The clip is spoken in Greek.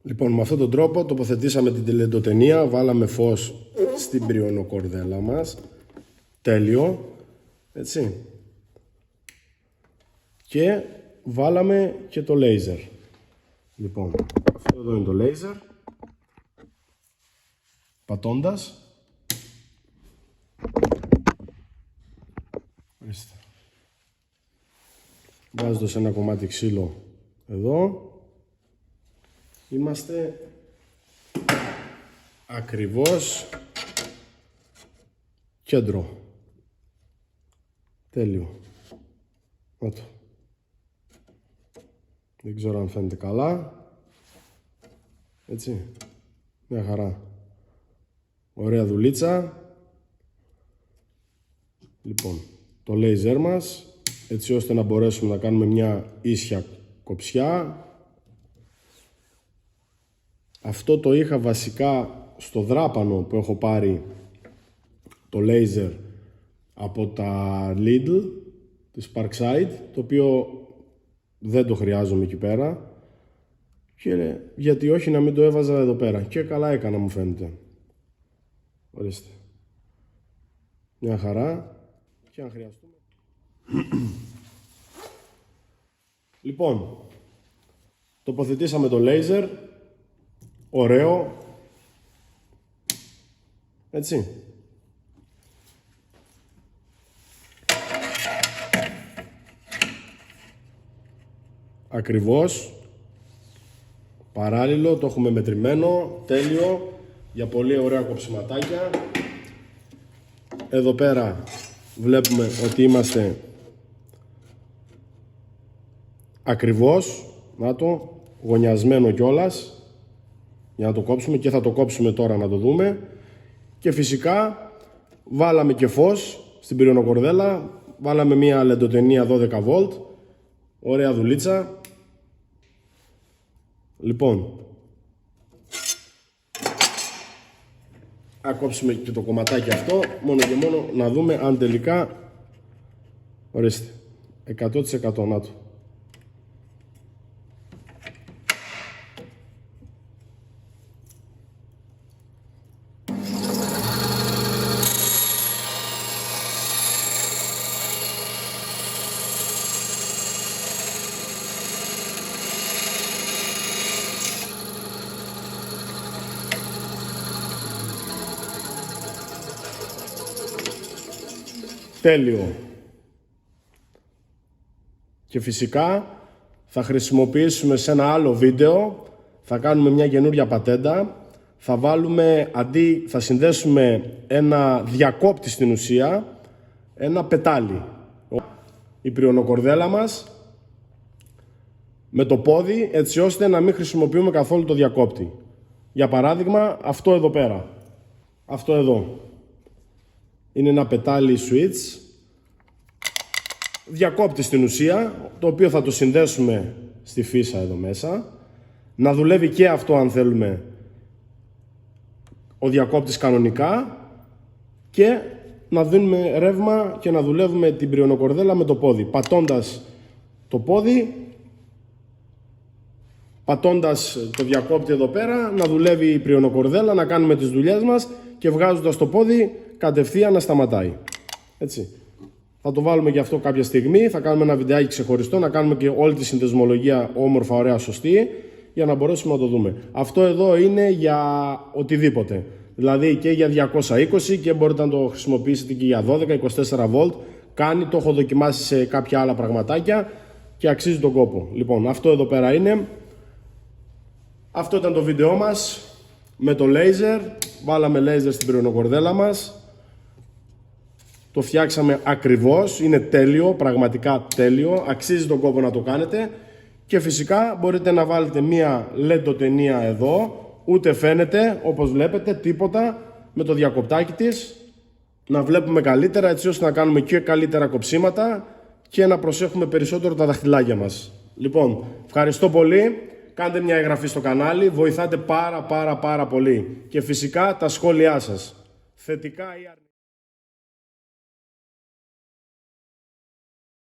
Λοιπόν, με αυτόν τον τρόπο τοποθετήσαμε την τηλεεντοτενία, βάλαμε φως στην πριονοκορδέλα μας. Τέλειο. Έτσι. Και βάλαμε και το λέιζερ. Λοιπόν, αυτό εδώ είναι το λέιζερ. Πατώντας. Ορίστε. Βάζοντας ένα κομμάτι ξύλο εδώ. Είμαστε ακριβώς κέντρο. Τέλειο. Να το. Δεν ξέρω αν φαίνεται καλά. Έτσι. Μια χαρά. Ωραία δουλίτσα. Λοιπόν, το λέιζερ μας, έτσι ώστε να μπορέσουμε να κάνουμε μια ίσια κοψιά. Αυτό το είχα βασικά στο δράπανο που έχω πάρει το λέιζερ από τα Lidl της Parkside, το οποίο δεν το χρειάζομαι εκεί πέρα, και γιατί όχι να μην το έβαζα εδώ πέρα, και καλά έκανα, μου φαίνεται. Ορίστε. Μια χαρά. Και αν χρειαστούμε. Λοιπόν, τοποθετήσαμε το λέιζερ. Ωραίο. Έτσι. Ακριβώς. Παράλληλο, το έχουμε μετρημένο. Τέλειο. Για πολύ ωραία κοψιματάκια. Εδώ πέρα βλέπουμε ότι είμαστε ακριβώς. Να το. Γωνιασμένο κιόλας. Για να το κόψουμε, και θα το κόψουμε τώρα να το δούμε. Και φυσικά βάλαμε και φως στην πυρηνοκορδέλα. Βάλαμε μια λεντοτενία 12V. Ωραία δουλίτσα. Λοιπόν, να κόψουμε και το κομματάκι αυτό, μόνο και μόνο να δούμε αν τελικά, ορίστε, 100% να το. Τέλειο. Και φυσικά θα χρησιμοποιήσουμε σε ένα άλλο βίντεο, θα κάνουμε μια καινούρια πατέντα, θα συνδέσουμε ένα διακόπτη στην ουσία, ένα πετάλι. Η πριονοκορδέλα μας με το πόδι, έτσι ώστε να μην χρησιμοποιούμε καθόλου το διακόπτη. Για παράδειγμα, αυτό εδώ πέρα. Αυτό εδώ. Είναι ένα πετάλι switch, διακόπτη στην ουσία, το οποίο θα το συνδέσουμε στη φύσα εδώ μέσα. Να δουλεύει και αυτό αν θέλουμε ο διακόπτης κανονικά, και να δίνουμε ρεύμα και να δουλεύουμε την πριονοκορδέλα με το πόδι. Πατώντας το πόδι, πατώντας το διακόπτη εδώ πέρα, να δουλεύει η πριονοκορδέλα, να κάνουμε τις δουλειές μας, και βγάζοντας το πόδι κατευθείαν να σταματάει. Έτσι. Θα το βάλουμε και αυτό κάποια στιγμή, θα κάνουμε ένα βιντεάκι ξεχωριστό, να κάνουμε και όλη τη συνδεσμολογία όμορφα, ωραία, σωστή, για να μπορέσουμε να το δούμε. Αυτό εδώ είναι για οτιδήποτε. Δηλαδή και για 220, και μπορείτε να το χρησιμοποιήσετε και για 12, 24V. Κάνει, το έχω δοκιμάσει σε κάποια άλλα πραγματάκια και αξίζει τον κόπο. Λοιπόν, αυτό εδώ πέρα είναι. Αυτό ήταν το βίντεό μας με το λέιζερ. Βάλαμε λέιζερ στην πυρηνοκορδέλα μας. Το φτιάξαμε ακριβώς. Είναι τέλειο, πραγματικά τέλειο. Αξίζει τον κόπο να το κάνετε. Και φυσικά μπορείτε να βάλετε μία λεντοτενία εδώ. Ούτε φαίνεται, όπως βλέπετε, τίποτα, με το διακοπτάκι της. Να βλέπουμε καλύτερα, έτσι ώστε να κάνουμε και καλύτερα κοψίματα και να προσέχουμε περισσότερο τα δαχτυλάκια μας. Λοιπόν, ευχαριστώ πολύ. Κάντε μια εγγραφή στο κανάλι, βοηθάτε πάρα πολύ. Και φυσικά τα σχόλιά σας, θετικά ή αρνητικά.